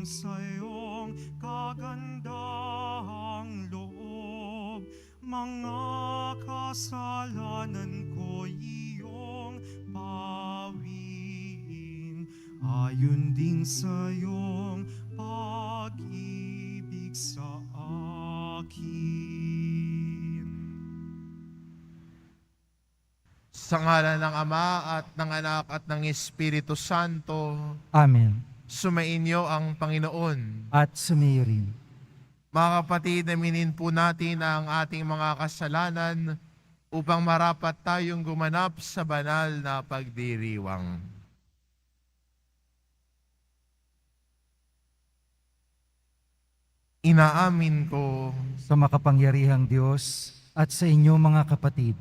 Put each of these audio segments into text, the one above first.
sa iyong kagandahang loob. Mga kasalanan ko iyong pawiin, ayon din sa iyong pag-ibig sa akin. Sa ngalan ng Ama at ng Anak at ng Espiritu Santo, Amen. sumainyo ang Panginoon. At sumayo rin. Mga kapatid, aminin po natin ang ating mga kasalanan upang marapat tayong gumanap sa banal na pagdiriwang. Inaamin ko Sa makapangyarihang Diyos at sa inyo mga kapatid,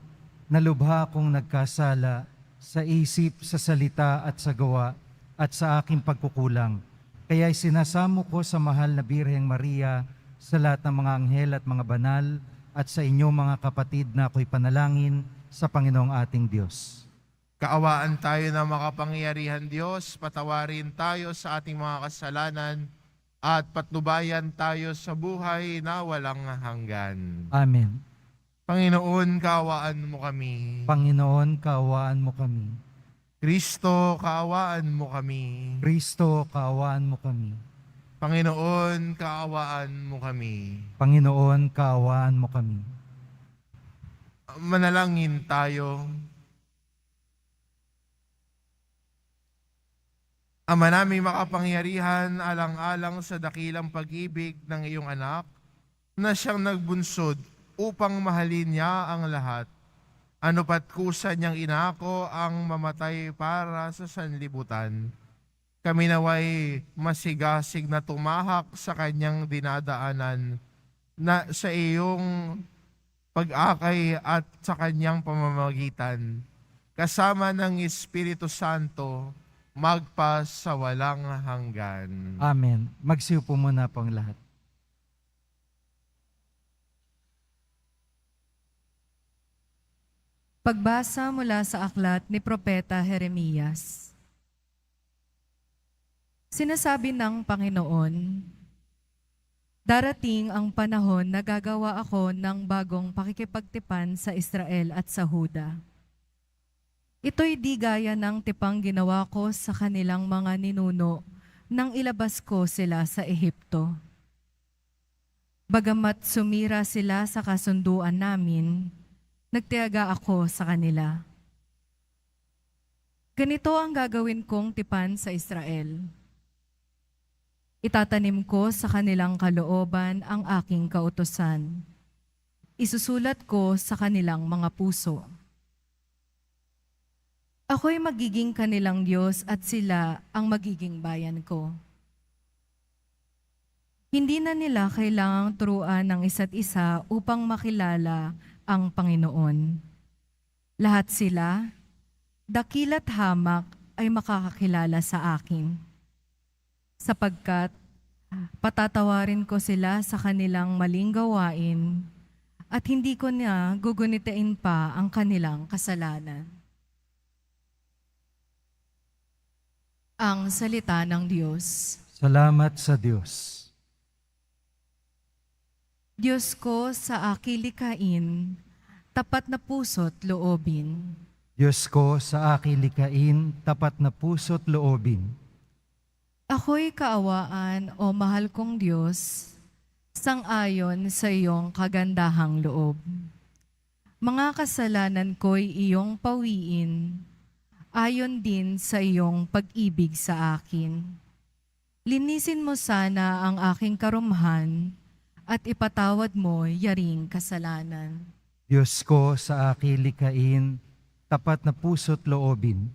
na lubha akong nagkasala sa isip, sa salita at sa gawa at sa aking pagkukulang. Kaya'y sinasamo ko sa mahal na Birheng Maria, sa lahat ng mga anghel at mga banal, at sa inyo mga kapatid na ako'y panalangin sa Panginoong ating Diyos. kaawaan tayo ng makapangyarihan Diyos, patawarin tayo sa ating mga kasalanan, at patnubayan tayo sa buhay na walang hanggan. Amen. Panginoon, kaawaan mo kami. Panginoon, kaawaan mo kami. Kristo, kaawaan mo kami. Kristo, kaawaan mo kami. Panginoon, kaawaan mo kami. Panginoon, kaawaan mo kami. Manalangin tayo. Ama naming makapangyarihan, alang-alang sa dakilang pag-ibig ng iyong anak, na siyang nagbunsod upang mahalin niya ang lahat. Ano pat kusa niyang inako ang mamatay para sa sanlibutan. Kami naway masigasig na tumahak sa kanyang dinadaanan na sa iyong pag-akay at sa kanyang pamamagitan. Kasama ng Espiritu Santo, magpa sa walang hanggan. Amen. Magsiupo muna po ang lahat. Pagbasa mula sa aklat ni Propeta Jeremias. Sinasabi ng Panginoon, darating ang panahon na gagawa ako ng bagong pakikipagtipan sa Israel at sa Huda. Ito'y di gaya ng tipang ginawa ko sa kanilang mga ninuno nang ilabas ko sila sa Ehipto. Bagamat sumira sila sa kasunduan namin, nagtiyaga ako sa kanila. Ganito ang gagawin kong tipan sa Israel. Itatanim ko sa kanilang kalooban ang aking kautusan. Isusulat ko sa kanilang mga puso. Ako'y magiging kanilang Diyos at sila ang magiging bayan ko. Hindi na nila kailangang turuan ng isa't isa upang makilala ang Panginoon. Lahat sila, dakila't hamak, ay makakakilala sa akin. Sapagkat patatawarin ko sila sa kanilang maling gawain at hindi ko na gugunitain pa ang kanilang kasalanan. Ang salita ng Diyos. Salamat sa Diyos. Diyos ko sa aking likhain, tapat na puso't loobin. Diyos ko sa aking likhain, tapat na puso't loobin. Ako'y kaawaan o mahal kong Diyos, sang-ayon sa iyong kagandahang loob. Mga kasalanan ko'y iyong pawiin, ayon din sa iyong pag-ibig sa akin. Linisin mo sana ang aking karumhan at ipatawad mo yaring kasalanan. Diyos ko sa aking likhain, tapat na puso't loobin.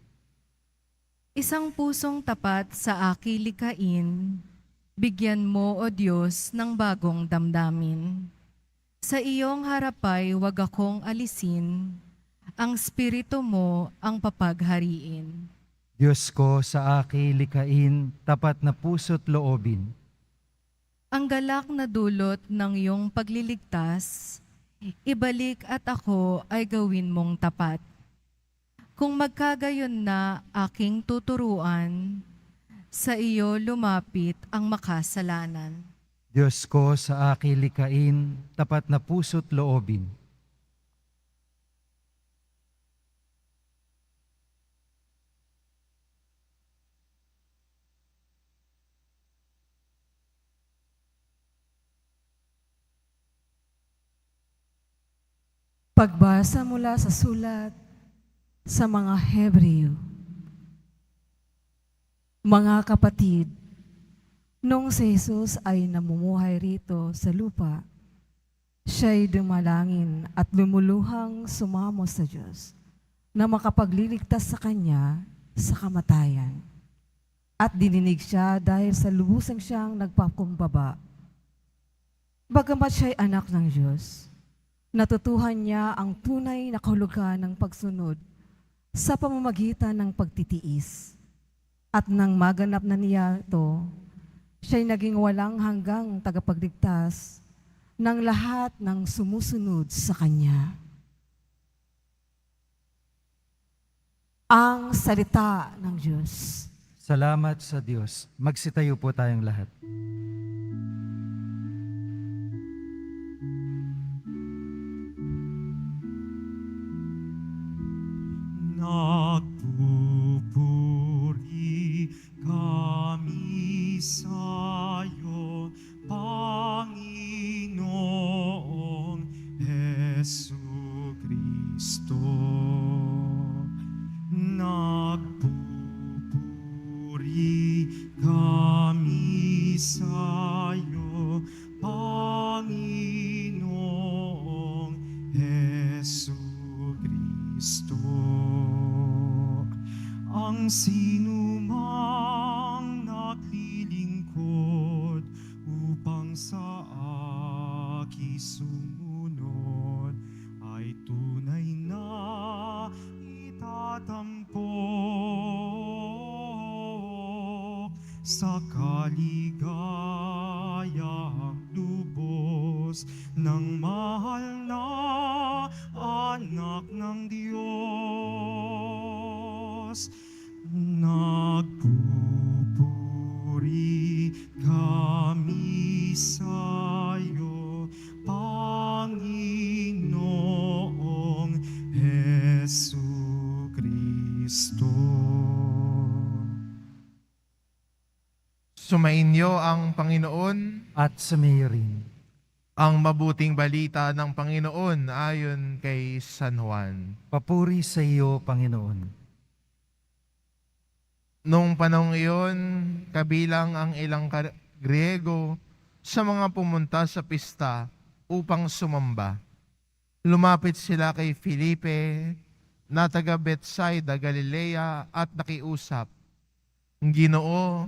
Isang pusong tapat sa aking likhain, bigyan mo, O Diyos, ng bagong damdamin. Sa iyong harapay wag akong alisin, ang Espiritu mo ang papaghariin. Diyos ko sa aking likhain, tapat na puso't loobin. Ang galak na dulot ng iyong pagliligtas, ibalik at ako ay gawin mong tapat. Kung magkagayon na aking tuturuan, Sa iyo lumapit ang makasalanan. Diyos ko, sa aking likain, tapat na puso't loobin. Pagbasa mula sa sulat sa mga Hebreo. Mga kapatid, nung si Jesus ay namumuhay rito sa lupa, siya'y dumalangin at lumuluhang sumamo sa Diyos na makapagliligtas sa Kanya sa kamatayan. At dininig siya dahil sa lubusang siyang nagpakumbaba. Bagamat siya'y anak ng Diyos, natutuhan niya ang tunay na kahulugan ng pagsunod sa pamamagitan ng pagtitiis. At nang maganap na niya ito, siya'y naging walang hanggang tagapagligtas ng lahat ng sumusunod sa Kanya. Ang salita ng Diyos. Salamat sa Diyos. Magsitayo po tayong lahat. Nagpupuri kami sa'yo, Panginoong Jesucristo. Nagpupuri kami sa'yo, Panginoong Jesucristo. Ang sinumang naglilingkod upang sa akin sumunod ay tunay na itatampok sa kaligayang lubos ng mahal na anak ng Diyos. Nagpupuri kami sa'yo, Panginoong Jesucristo. Sumainyo ang Panginoon. At sumayo rin. Ang mabuting balita ng Panginoon ayon kay San Juan. Papuri sa iyo, Panginoon. Noong panahong iyon, kabilang ang ilang Griego sa mga pumunta sa pista upang sumamba. Lumapit sila kay Felipe na taga Bethsaida, Galilea at nakiusap, Ginoo,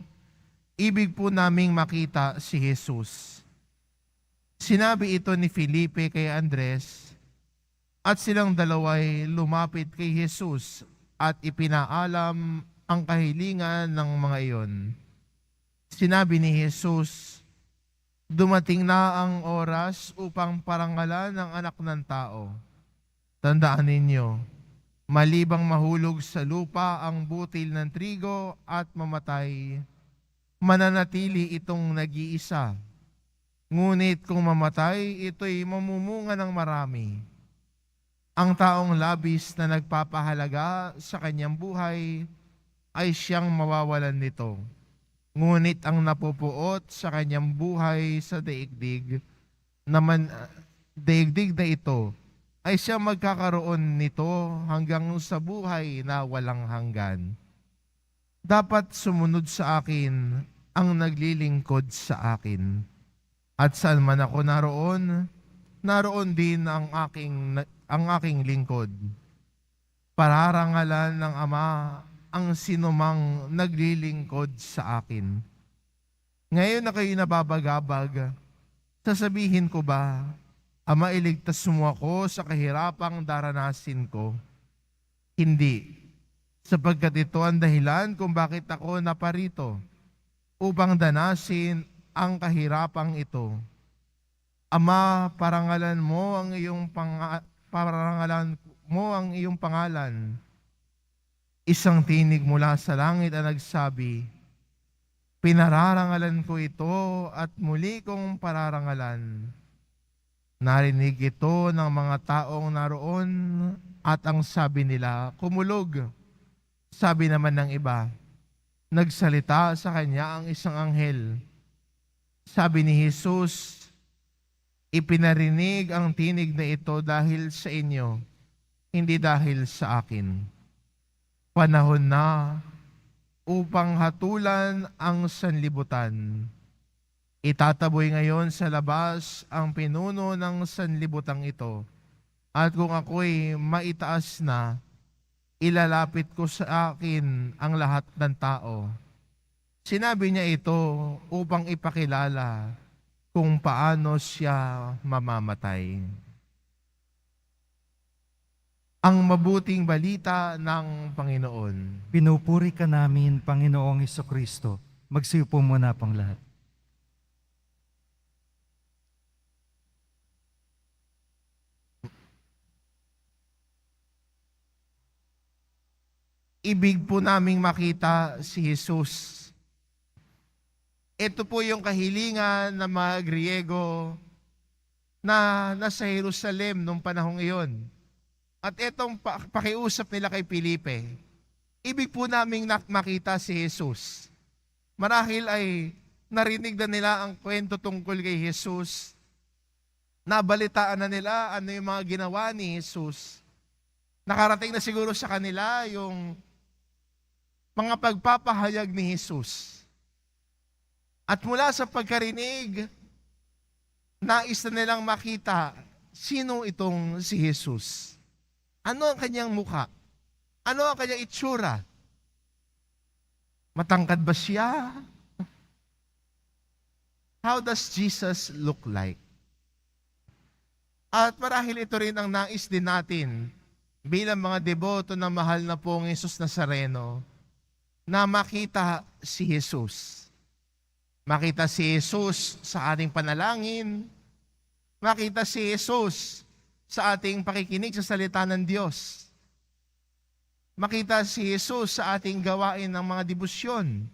ibig po naming makita si Jesus. Sinabi ito ni Felipe kay Andres at silang dalaway lumapit kay Jesus at ipinaalam ang kahilingan ng mga iyon. Sinabi ni Jesus, dumating na ang oras upang parangalan ng anak ng tao. Tandaan ninyo, malibang mahulog sa lupa ang butil ng trigo at mamatay, mananatili itong nag-iisa. Ngunit kung mamatay, ito'y mamumunga ng marami. Ang taong labis na nagpapahalaga sa kanyang buhay ay siyang mawawalan nito. Ngunit ang napupuot sa kanyang buhay sa daigdig na ito ay siyang magkakaroon nito hanggang sa buhay na walang hanggan. Dapat sumunod sa akin ang naglilingkod sa akin. At saan man ako naroon din ang aking lingkod. Pararangalan ng Ama ang sinumang naglilingkod sa akin. Ngayon na kayo nababagabag, sasabihin ko ba, Ama, iligtas mo ako sa kahirapang daranasin ko? Hindi, sapagkat ito ang dahilan kung bakit ako naparito, upang danasin ang kahirapang ito. Ama, parangalan mo ang iyong pangalan. Isang tinig mula sa langit ang nagsabi, Pinararangalan ko ito at muli kong pararangalan. Narinig ito ng mga taong naroon at ang sabi nila, kumulog. Sabi naman ng iba, nagsalita sa kanya ang isang anghel. Sabi ni Jesus, ipinarinig ang tinig na ito dahil sa inyo, hindi dahil sa akin. Panahon na upang hatulan ang sanlibutan. Itataboy ngayon sa labas ang pinuno ng sanlibutang ito. At kung ako'y maitaas na, ilalapit ko sa akin ang lahat ng tao. Sinabi niya ito upang ipakilala kung paano siya mamamatay. Ang mabuting balita ng Panginoon. Pinupuri ka namin, Panginoong Hesukristo. Magsiupo muna pang lahat. Ibig po naming makita si Jesus. Ito po yung kahilingan ng mga Griego na nasa Jerusalem nung panahong iyon. At itong pakiusap nila kay Felipe, ibig po naming makita si Jesus. Marahil ay narinig na nila ang kwento tungkol kay Jesus. Nabalitaan na nila ano yung mga ginawa ni Jesus. Nakarating na siguro sa kanila yung mga pagpapahayag ni Jesus. At mula sa pagkarinig, nais na nilang makita sino itong si Jesus. Ano ang kanyang mukha? Ano ang kanyang itsura? Matangkad ba siya? How does Jesus look like? At marahil ito rin ang nais din natin bilang mga deboto na mahal na pong Jesus Nazareno, na makita si Jesus. Makita si Jesus sa ating panalangin. Makita si Jesus sa ating pakikinig sa salita ng Diyos. Makita si Jesus sa ating gawain ng mga debosyon.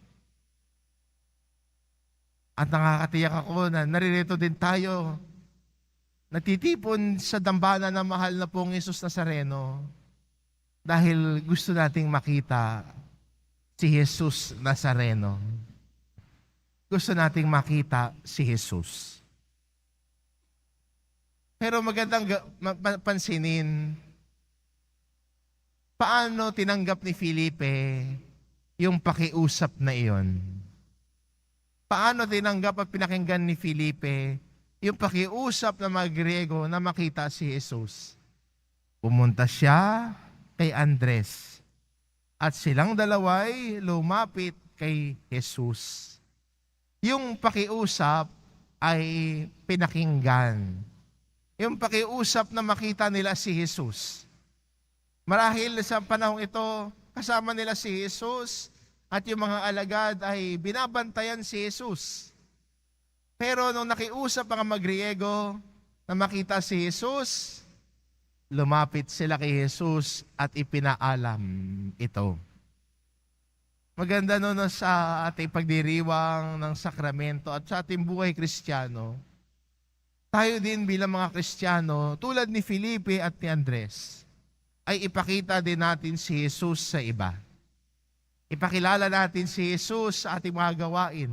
At nakakatiyak ako na naririto din tayo, natitipon sa dambana ng mahal na pong Jesus Nazareno dahil gusto nating makita si Jesus Nazareno. Gusto nating makita si Jesus. Pero magandang pansinin, paano tinanggap ni Felipe yung pakiusap na iyon? Paano tinanggap at pinakinggan ni Felipe yung pakiusap ng mga Griego na makita si Jesus? Pumunta siya kay Andres at silang dalaway lumapit kay Jesus. Yung pakiusap ay pinakinggan. Yung pakiusap na makita nila si Jesus. Marahil sa panahong ito, kasama nila si Jesus at yung mga alagad ay binabantayan si Jesus. Pero nung nakiusap ang mga Griego na makita si Jesus, lumapit sila kay Jesus at ipinaalam ito. Maganda no sa ating pagdiriwang ng sakramento at sa ating buhay Kristiyano, tayo din bilang mga Kristiyano, tulad ni Felipe at ni Andres, ay ipakita din natin si Jesus sa iba. Ipakilala natin si Jesus sa ating mga gawain.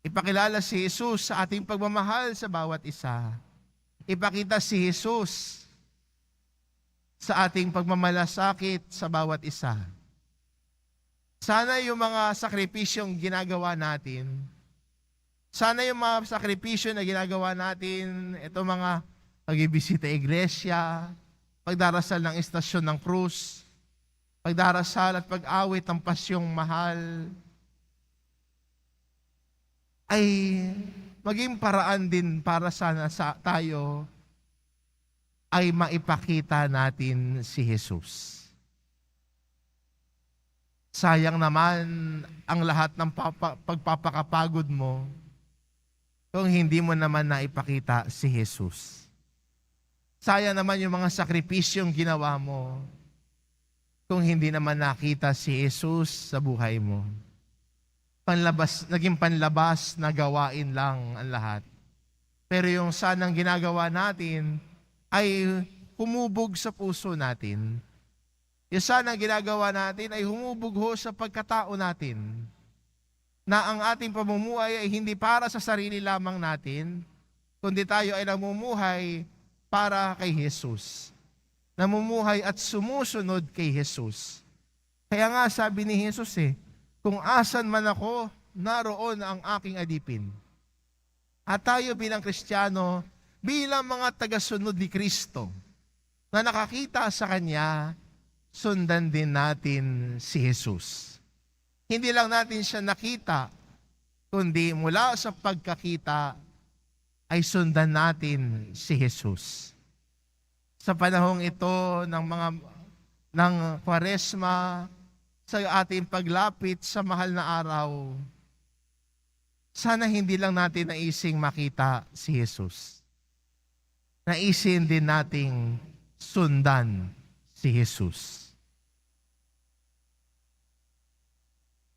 Ipakilala si Jesus sa ating pagmamahal sa bawat isa. Ipakita si Jesus sa ating pagmamalasakit sa bawat isa. Sana yung mga sakripisyong ginagawa natin, sana yung mga sakripisyo na ginagawa natin, ito mga pagbibisita iglesia, pagdarasal ng istasyon ng krus, pagdarasal at pag-awit ng pasyong mahal, ay maging paraan din para sana sa tayo ay maipakita natin si Jesus. Sayang naman ang lahat ng pagpapakapagod mo kung hindi mo naman naipakita si Jesus. Sayang naman yung mga sakripisyong ginawa mo kung hindi naman nakita si Jesus sa buhay mo. naging panlabas na gawain lang ang lahat. Pero yung sanang ginagawa natin ay humubog sa puso natin. Yung sanang ginagawa natin ay humubog ho sa pagkatao natin. Na ang ating pamumuhay ay hindi para sa sarili lamang natin, kundi tayo ay namumuhay para kay Jesus. Namumuhay at sumusunod kay Jesus. Kaya nga sabi ni Jesus kung asan man ako, naroon ang aking alipin. At tayo bilang Kristiyano, bilang mga tagasunod ni Kristo, na nakakita sa Kanya, sundan din natin si Jesus. Hindi lang natin siya nakita, kundi mula sa pagkakita, ay sundan natin si Jesus. Sa panahong ito ng Kwaresma, sa ating paglapit sa mahal na araw, sana hindi lang natin naising makita si Jesus. Naisin din nating sundan si Jesus.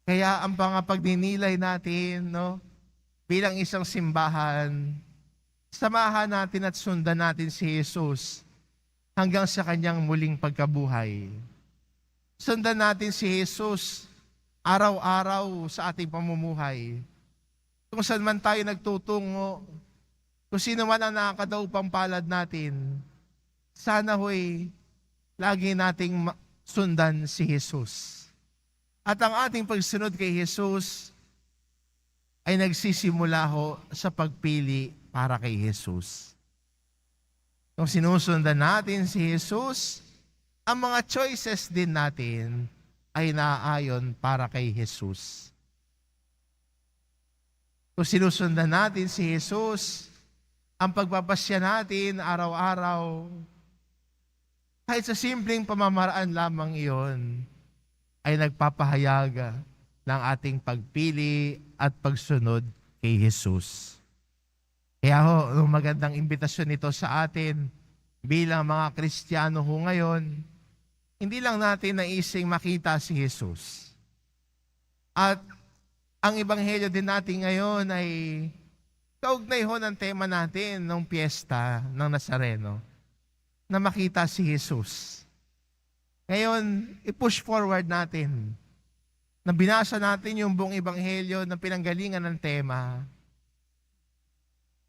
Kaya ang pagninilay natin, bilang isang simbahan, samahan natin at sundan natin si Jesus hanggang sa kanyang muling pagkabuhay. Sundan natin si Jesus araw-araw sa ating pamumuhay. Kung saan man tayo nagtutungo, kung sino man ang nakakadaupang palad natin, sana ho'y lagi nating sundan si Jesus. At ang ating pagsunod kay Jesus ay nagsisimula ho sa pagpili para kay Jesus. Kung sinusundan natin si Jesus, ang mga choices din natin ay naaayon para kay Jesus. Kung sinusundan natin si Jesus, ang pagpapasya natin araw-araw, kahit sa simpleng pamamaraan lamang iyon, ay nagpapahayaga ng ating pagpili at pagsunod kay Jesus. Kaya ho, magandang imbitasyon ito sa atin bilang mga Kristiyano ho ngayon, hindi lang natin naising makita si Jesus. At ang ebanghelyo din natin ngayon ay kaugnay ho ng tema natin ng piyesta ng Nazareno, na makita si Jesus. Ngayon, i-push forward natin na binasa natin yung buong ebanghelyo na pinanggalingan ng tema.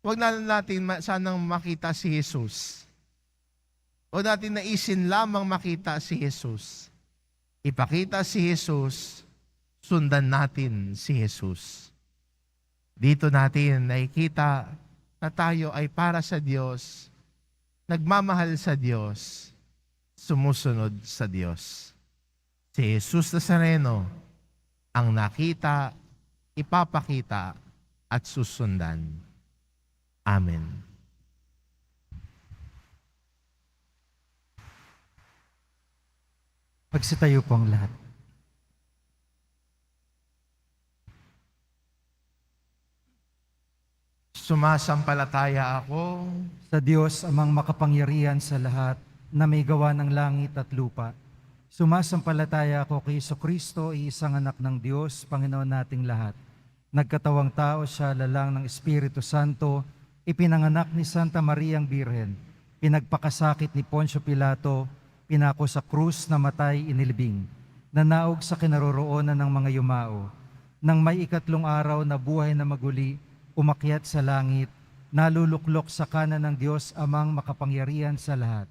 Huwag na natin sanang makita si Jesus. Huwag natin naisin lamang makita si Jesus. Ipakita si Jesus, sundan natin si Jesus. Dito natin nakikita na tayo ay para sa Diyos, nagmamahal sa Diyos, sumusunod sa Diyos. Si Jesus Nazareno ang nakita, ipapakita at susundan. Amen. Pagsitayo po ang lahat. Sumasampalataya ako Sa Diyos amang makapangyarihan sa lahat na may gawa ng langit at lupa. Sumasampalataya ako kay Jesucristo, isang anak ng Diyos, Panginoon nating lahat. Nagkatawang tao siya, lalang ng Espiritu Santo, ipinanganak ni Santa Mariang Birhen, pinagpakasakit ni Poncio Pilato, pinako sa krus na matay inilibing, nanaog sa kinaroroonan ng mga yumao. Nang may ikatlong araw na buhay na maguli, umakyat sa langit, naluluklok sa kanan ng Diyos amang makapangyarihan sa lahat.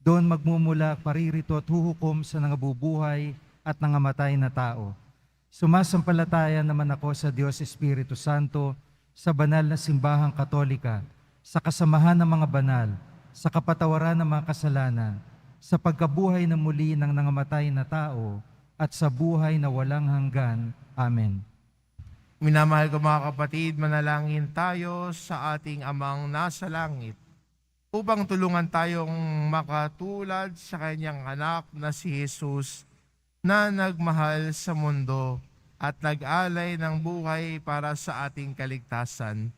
Doon magmumula paririto at huhukom sa nangabubuhay at nangamatay na tao. Sumasampalataya naman ako sa Diyos Espiritu Santo, sa banal na simbahang katolika, sa kasamahan ng mga banal, sa kapatawaran ng mga kasalanan, sa pagkabuhay na muli ng nangamatay na tao, at sa buhay na walang hanggan. Amen. Minamahal ko mga kapatid, manalangin tayo sa ating Amang nasa langit upang tulungan tayong makatulad sa kanyang anak na si Jesus na nagmahal sa mundo at nag-alay ng buhay para sa ating kaligtasan.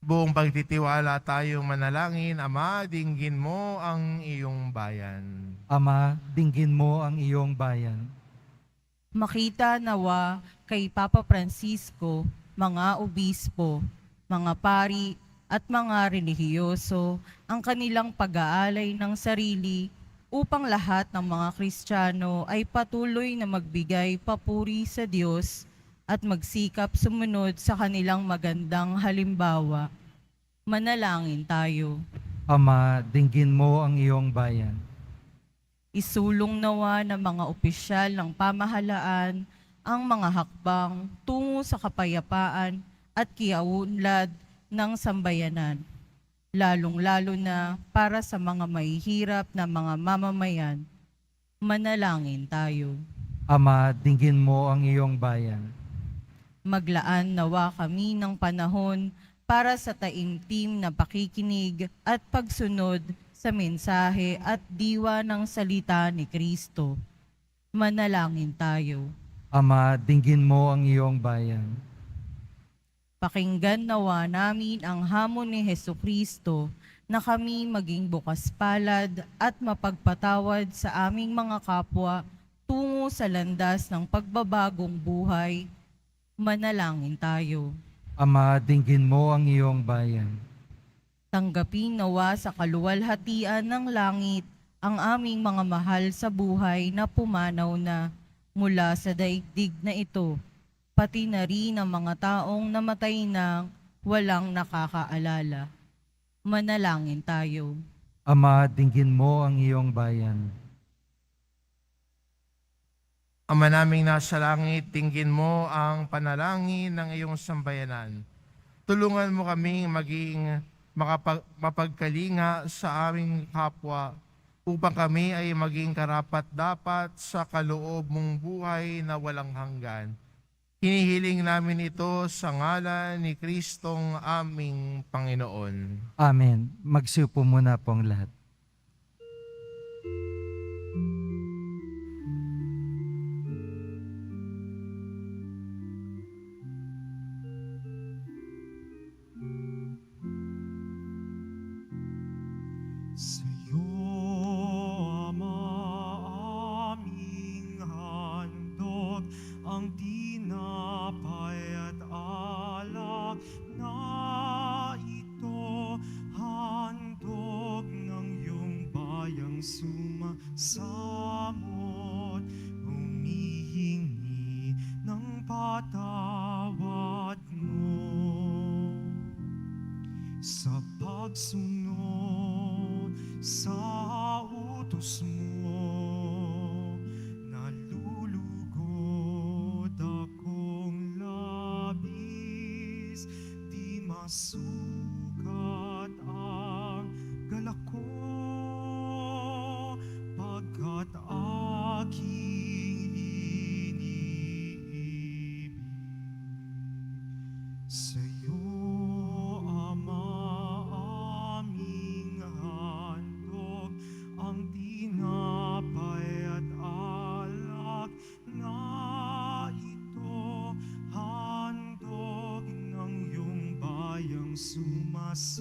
Buong pagtitiwala tayong manalangin, Ama, dinggin mo ang iyong bayan. Ama, dinggin mo ang iyong bayan. Makita nawa kay Papa Francisco, mga obispo, mga pari at mga relihiyoso ang kanilang pag-aalay ng sarili upang lahat ng mga Kristiyano ay patuloy na magbigay papuri sa Diyos at magsikap sumunod sa kanilang magandang halimbawa. Manalangin tayo. Ama, dinggin mo ang iyong bayan. Isulong nawa ng mga opisyal ng pamahalaan ang mga hakbang tungo sa kapayapaan at kiaunlad ng sambayanan, lalong-lalo na para sa mga mahihirap na mga mamamayan. Manalangin tayo. Ama, dinggin mo ang iyong bayan. Maglaan nawa kami ng panahon para sa taimtim na pakikinig at pagsunod sa mensahe at diwa ng salita ni Kristo. Manalangin tayo. Ama, dinggin mo ang iyong bayan. Pakinggan nawa namin ang hamon ni Hesukristo na kami maging bukas palad at mapagpatawad sa aming mga kapwa tungo sa landas ng pagbabagong buhay. Manalangin tayo. Ama, dinggin mo ang iyong bayan. Tanggapin nawa sa kaluwalhatian ng langit ang aming mga mahal sa buhay na pumanaw na mula sa daigdig na ito, pati na rin ang mga taong namatay na walang nakakaalala. Manalangin tayo. Ama, dinggin mo ang iyong bayan. Ama naming nasa langit, tingin mo ang panalangin ng iyong sambayanan. Tulungan mo kaming maging mapagkalinga sa aming kapwa upang kami ay maging karapat-dapat sa kaloob mong buhay na walang hanggan. Hinihiling namin ito sa ngalan ni Kristong aming Panginoon. Amen. Magsiupo muna po ang lahat. Sa'yo, Ama, aming handog ang tinapay at alak na ito, handog ng iyong bayang sumasamot, humihingi ng patawad mo sa pagsunod sa utos mo. Nalulugod akong labis, di masukat ang galak ko, pagkat aking iniibig. Sa'yo, Ama, aming handog ang tinapay at alak na ito, handog ng iyong bayang sumasamot,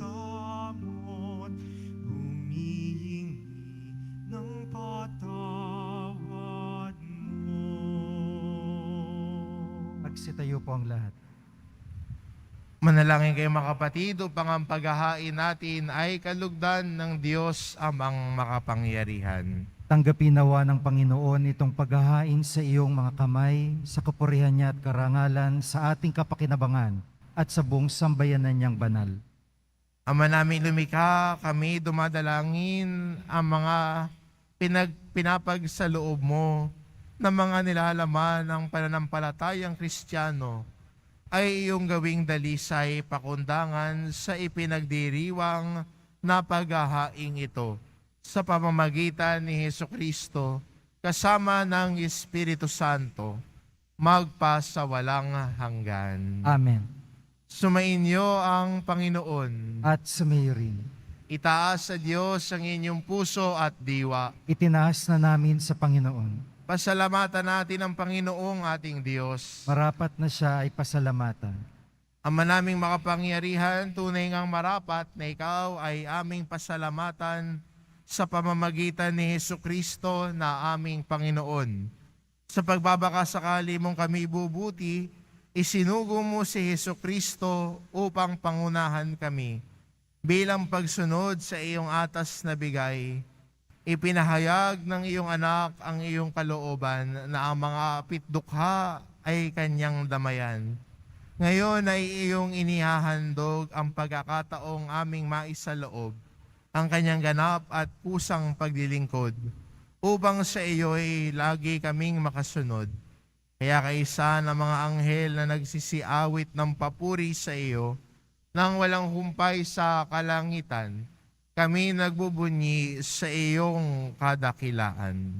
humihingi ng patawad mo. Magsitayo po ang lahat. Manalangin kayo mga kapatid upang ang paghahain natin ay kalugdan ng Diyos amang makapangyarihan. Tanggapin nawa ng Panginoon itong paghahain sa iyong mga kamay, sa kapurihan niya at karangalan, sa ating kapakinabangan at sa buong sambayanan niyang banal. Ama namin lumikha, kami dumadalangin ang mga pinapagsaloob mo na mga nilalaman ng pananampalatayang Kristiyano ay iyong gawing dalisay pakundangan sa ipinagdiriwang na paghahaing ito sa pamamagitan ni Hesukristo kasama ng Espiritu Santo magpasawalang hanggan. Amen. Sumainyo ang Panginoon. At sumayo rin. Itaas sa Diyos ang inyong puso at diwa. Itinaas na namin sa Panginoon. Pasalamatan natin ang Panginoong ating Diyos. Marapat na siya ay pasalamatan. Ama naming makapangyarihan, tunay ngang marapat na ikaw ay aming pasalamatan sa pamamagitan ni Hesukristo na aming Panginoon. Sa pagbabakasakali mong kami ibubuti, isinugo mo si Hesukristo upang pangunahan kami. Bilang pagsunod sa iyong atas na bigay, ipinahayag ng iyong anak ang iyong kalooban na ang mga pitdukha ay kanyang damayan. Ngayon ay iyong inihahandog ang pagkakataong aming maisaloob, ang kanyang ganap at pusang paglilingkod, upang sa iyo ay lagi kaming makasunod. Kaya kaisa ng mga anghel na nagsisiawit ng papuri sa iyo, nang walang humpay sa kalangitan, kami nagbubunyi sa iyong kadakilaan.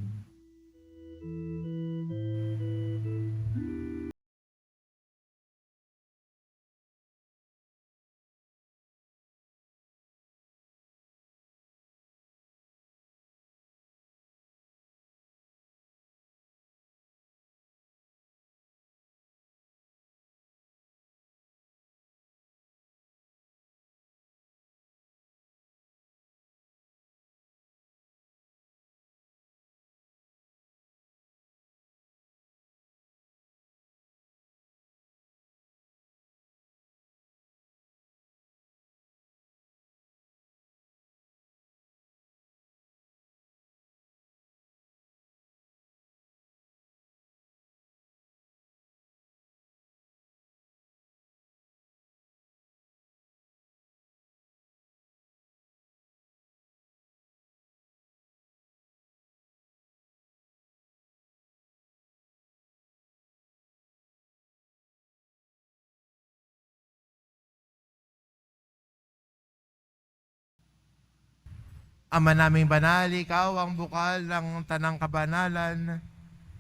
Ama naming banal, ikaw ang bukal ng tanang kabanalan,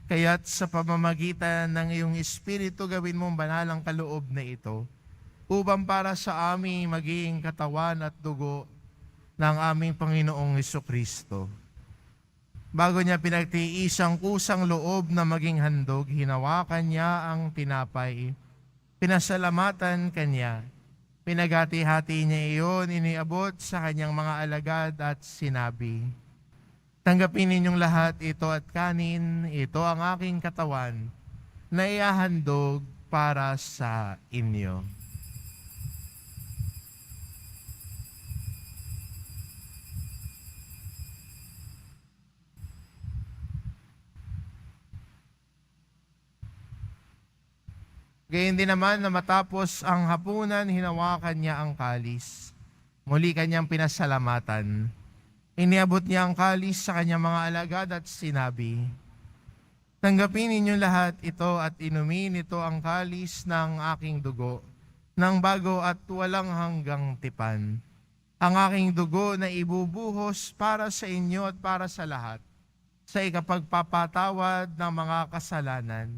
kaya't sa pamamagitan ng iyong Espiritu gawin mong banal ang kaloob na ito, upang para sa aming maging katawan at dugo ng aming Panginoong Hesukristo. Bago niya pinagtiis ang kusang loob na maging handog, hinawakan niya ang tinapay, pinasalamatan kanya, pinagati-hati niya iyon, iniabot sa kanyang mga alagad at sinabi, "Tanggapin ninyong lahat ito at kanin, ito ang aking katawan na iahandog para sa inyo." Gayun din naman na matapos ang hapunan, hinawakan niya ang kalis. Muli kanyang pinasalamatan. Iniabot niya ang kalis sa kanyang mga alagad at sinabi, "Tanggapin ninyo lahat ito at inumin ito ang kalis ng aking dugo, ng bago at walang hanggang tipan. Ang aking dugo na ibubuhos para sa inyo at para sa lahat, sa ikapagpapatawad ng mga kasalanan.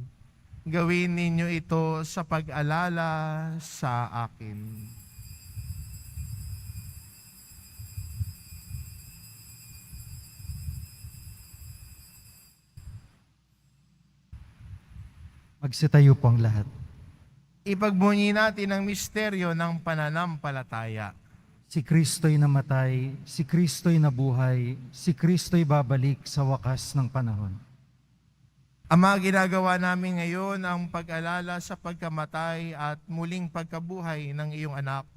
Gawin ninyo ito sa pag-alala sa akin." Magsitayo po ang lahat. Ipagbunyi natin ang misteryo ng pananampalataya. Si Kristo'y namatay, si Kristo'y nabuhay, si Kristo'y babalik sa wakas ng panahon. Ama, ginagawa namin ngayon ang pag-alala sa pagkamatay at muling pagkabuhay ng iyong anak.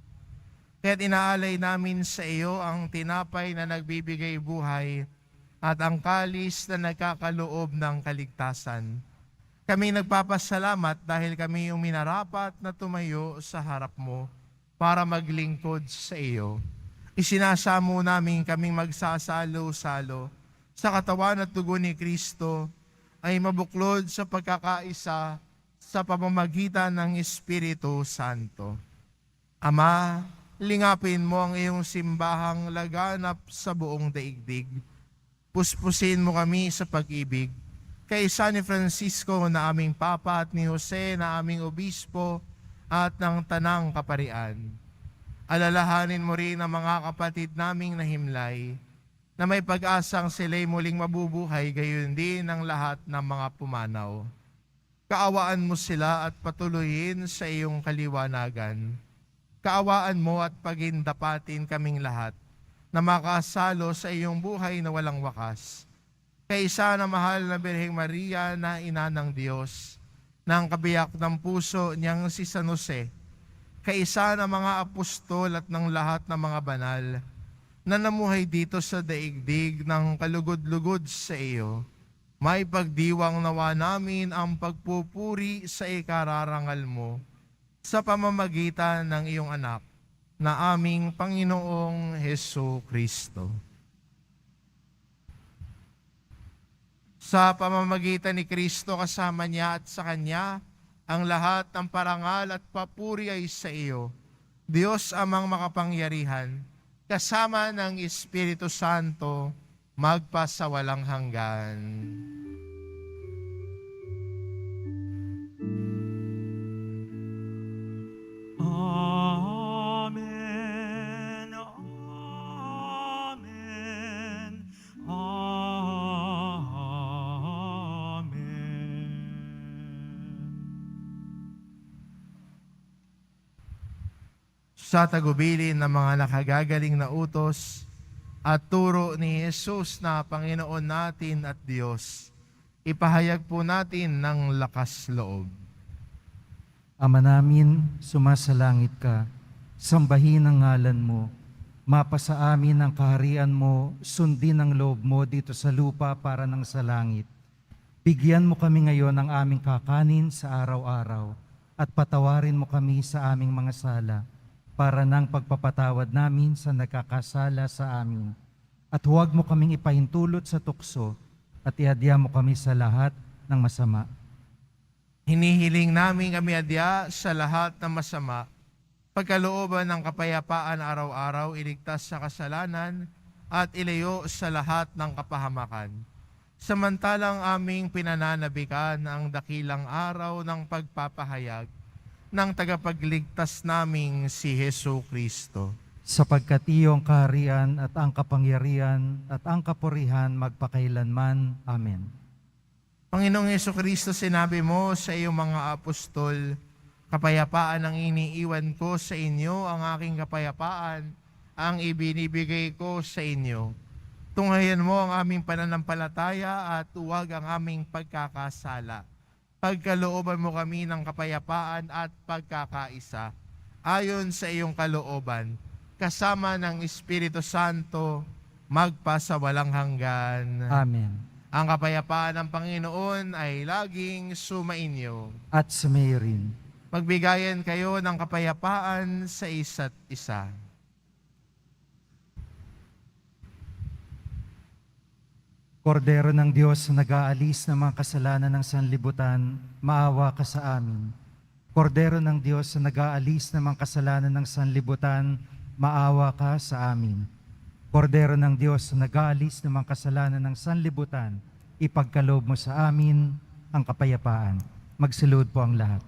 Kaya't inaalay namin sa iyo ang tinapay na nagbibigay buhay at ang kalis na nagkakaloob ng kaligtasan. Kami nagpapasalamat dahil kami yung minarapat na tumayo sa harap mo para maglingkod sa iyo. Isinasamo namin kaming magsasalo-salo sa katawan at dugo ni Kristo, ay mabuklod sa pagkakaisa sa pamamagitan ng Espiritu Santo. Ama, lingapin mo ang iyong simbahang laganap sa buong daigdig. Puspusin mo kami sa pag-ibig. Kay San Francisco na aming Papa at ni Jose na aming Obispo at ng Tanang Kaparian. Alalahanin mo rin ang mga kapatid naming nahimlay, na may pag-asang sila'y muling mabubuhay, gayon din ang lahat ng mga pumanaw. Kaawaan mo sila at patuloyin sa iyong kaliwanagan. Kaawaan mo at pagindapatin kaming lahat na makasalo sa iyong buhay na walang wakas. kaisa na mahal na Birheng Maria na ina ng Diyos, ng kabiyak ng puso niyang si San Jose, kaisa ng mga apostol at ng lahat ng mga banal, na namuhay dito sa daigdig ng kalugod-lugod sa iyo, may pagdiwang nawa namin ang pagpupuri sa ikararangal mo sa pamamagitan ng iyong anak na aming Panginoong Heso Kristo. Sa pamamagitan ni Kristo kasama niya at sa Kanya, ang lahat ng parangal at papuri ay sa iyo, Diyos amang makapangyarihan, kasama ng Espiritu Santo, magpasawalang hanggan. Amen. Amen. Amen. Sa tagubilin ng mga nakagagaling na utos at turo ni Jesus na Panginoon natin at Diyos, ipahayag po natin ng lakas loob. Ama namin, sumasalangit ka, sambahin ang ngalan mo, mapasa amin ang kaharian mo, sundin ang loob mo dito sa lupa para ng sa langit. Bigyan mo kami ngayon ng aming kakanin sa araw-araw at patawarin mo kami sa aming mga sala para ng pagpapatawad namin sa nagkakasala sa amin. At huwag mo kaming ipahintulot sa tukso at ihadya mo kami sa lahat ng masama. Hinihiling namin kami adya sa lahat ng masama, pagkalooban ng kapayapaan araw-araw, iligtas sa kasalanan at ilayo sa lahat ng kapahamakan. Samantalang aming pinananabikan ang dakilang araw ng pagpapahayag ng tagapagligtas naming si Heso Kristo. Sapagkat iyong kaharian at ang kapangyarihan at ang kapurihan magpakailanman. Amen. Panginoong Jesucristo, sinabi mo sa iyong mga apostol, kapayapaan ang iniiwan ko sa inyo, ang aking kapayapaan ang ibinibigay ko sa inyo. Tunghayan mo ang aming pananampalataya at huwag ang aming pagkakasala. Pagkalooban mo kami ng kapayapaan at pagkakaisa, ayon sa iyong kalooban, kasama ng Espiritu Santo, magpasawalang hanggan. Amen. Ang kapayapaan ng Panginoon ay laging sumainyo. At sumayo rin. Magbigayan kayo ng kapayapaan sa isa't isa. Kordero ng Diyos na nag-aalis ng mga kasalanan ng sanlibutan, maawa ka sa amin. Kordero ng Diyos na nag-aalis ng mga kasalanan ng sanlibutan, maawa ka sa amin. Kordero ng Diyos na nag-aalis ng mga kasalanan ng sanlibutan, ipagkaloob mo sa amin ang kapayapaan. Magsilud po ang lahat.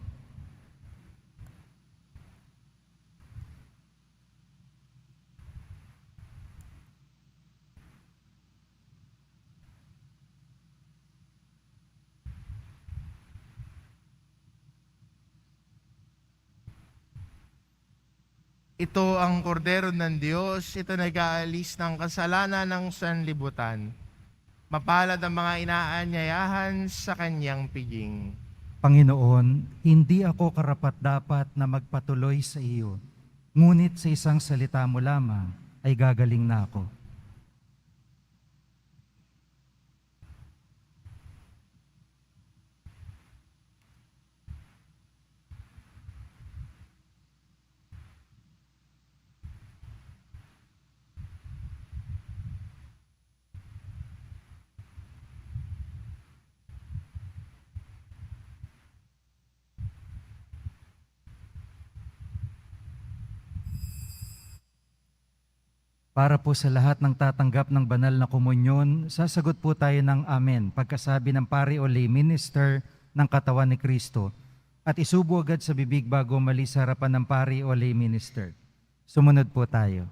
Ito ang kordero ng Diyos, ito nag-aalis ng kasalanan ng sanlibutan. Mapalad ang mga inaanyayahan sa kanyang piging. Panginoon, hindi ako karapat-dapat na magpatuloy sa iyo, ngunit sa isang salita mo lamang ay gagaling na ako. Para po sa lahat ng tatanggap ng banal na komunyon, sasagot po tayo ng Amen pagkasabi ng pari o lay minister ng katawan ni Kristo at isubo agad sa bibig bago umalis sa harapan ng pari o lay minister. Sumunod po tayo.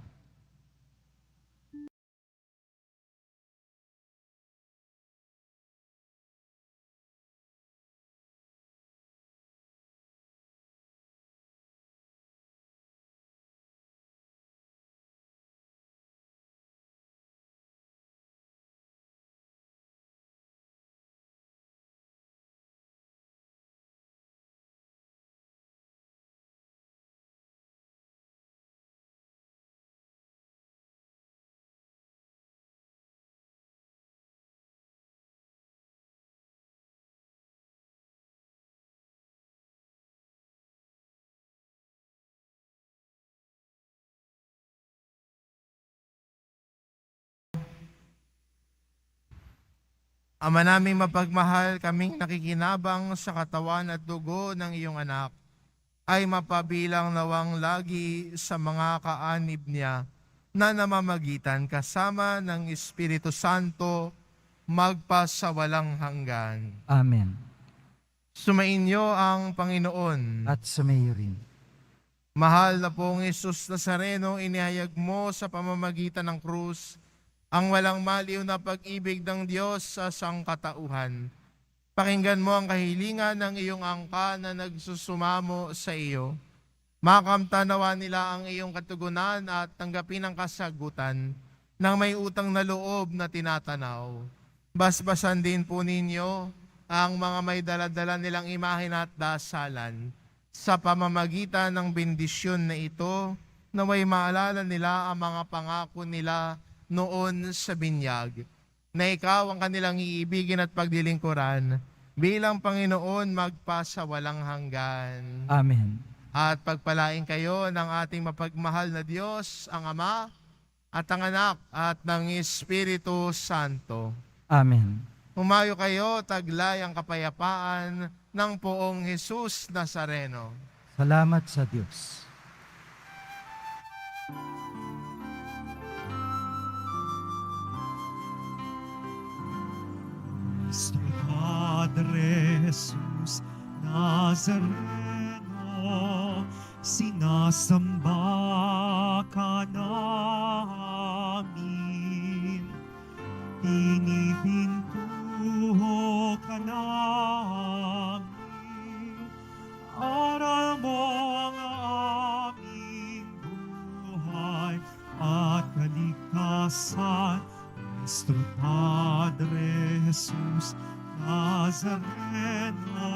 Ama naming mapagmahal, kaming nakikinabang sa katawan at dugo ng iyong anak, ay mapabilang nawang lagi sa mga kaanib niya na namamagitan kasama ng Espiritu Santo magpasawalang hanggan. Amen. Sumainyo ang Panginoon. At sumayo rin. Mahal na pong Jesus Nazareno, inihayag mo sa pamamagitan ng krus ang walang maliw na pag-ibig ng Diyos sa sangkatauhan. Pakinggan mo ang kahilingan ng iyong angka na nagsusumamo sa iyo. Makamtanawa nila ang iyong katugunan at tanggapin ang kasagutan ng may utang na loob na tinatanaw. Basbasan din po ninyo ang mga may daladala nilang imahen at dasalan sa pamamagitan ng bendisyon na ito, naway maalala nila ang mga pangako nila noon sa binyag, na ikaw ang kanilang iibigin at pagdilingkuran bilang Panginoon magpasawalang hanggan. Amen. At pagpalain kayo ng ating mapagmahal na Diyos, ang Ama at ang Anak at ng Espiritu Santo. Amen. Humayo kayo, taglay ang kapayapaan ng poong Jesus Nazareno. Salamat sa Diyos. Nuestro Padre Jesus Nazareno, sinasamba ka namin. Pinipintuho ka namin. Aral mo ang aming buhay at kaligtasan. Nuestro Padre Jesus Nazareno,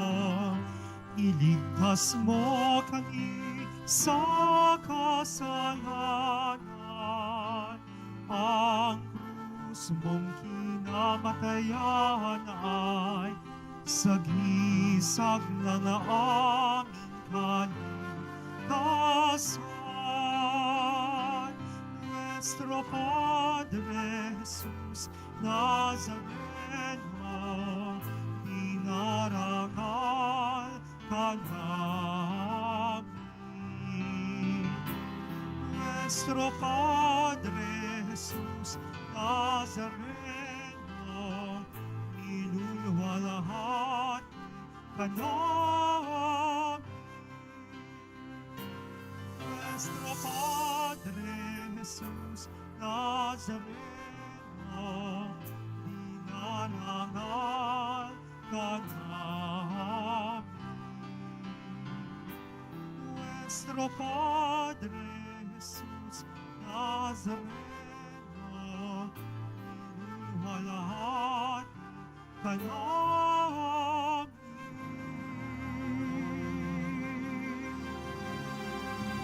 iligtas mo kami sa kasalanan. Ang krus mong kinamatayan ay sagisag ng aming kaligtasan. Nuestro Padre Jesus Nazareno, inarangal ka namin. Nuestro Padre Jesus Nazareno, inulwalhati ka namin. Nuestro Padre Jesus Nazareno, inarangal ka namin. Nuestro Padre Jesus Nazareno, inulwalhati ka namin.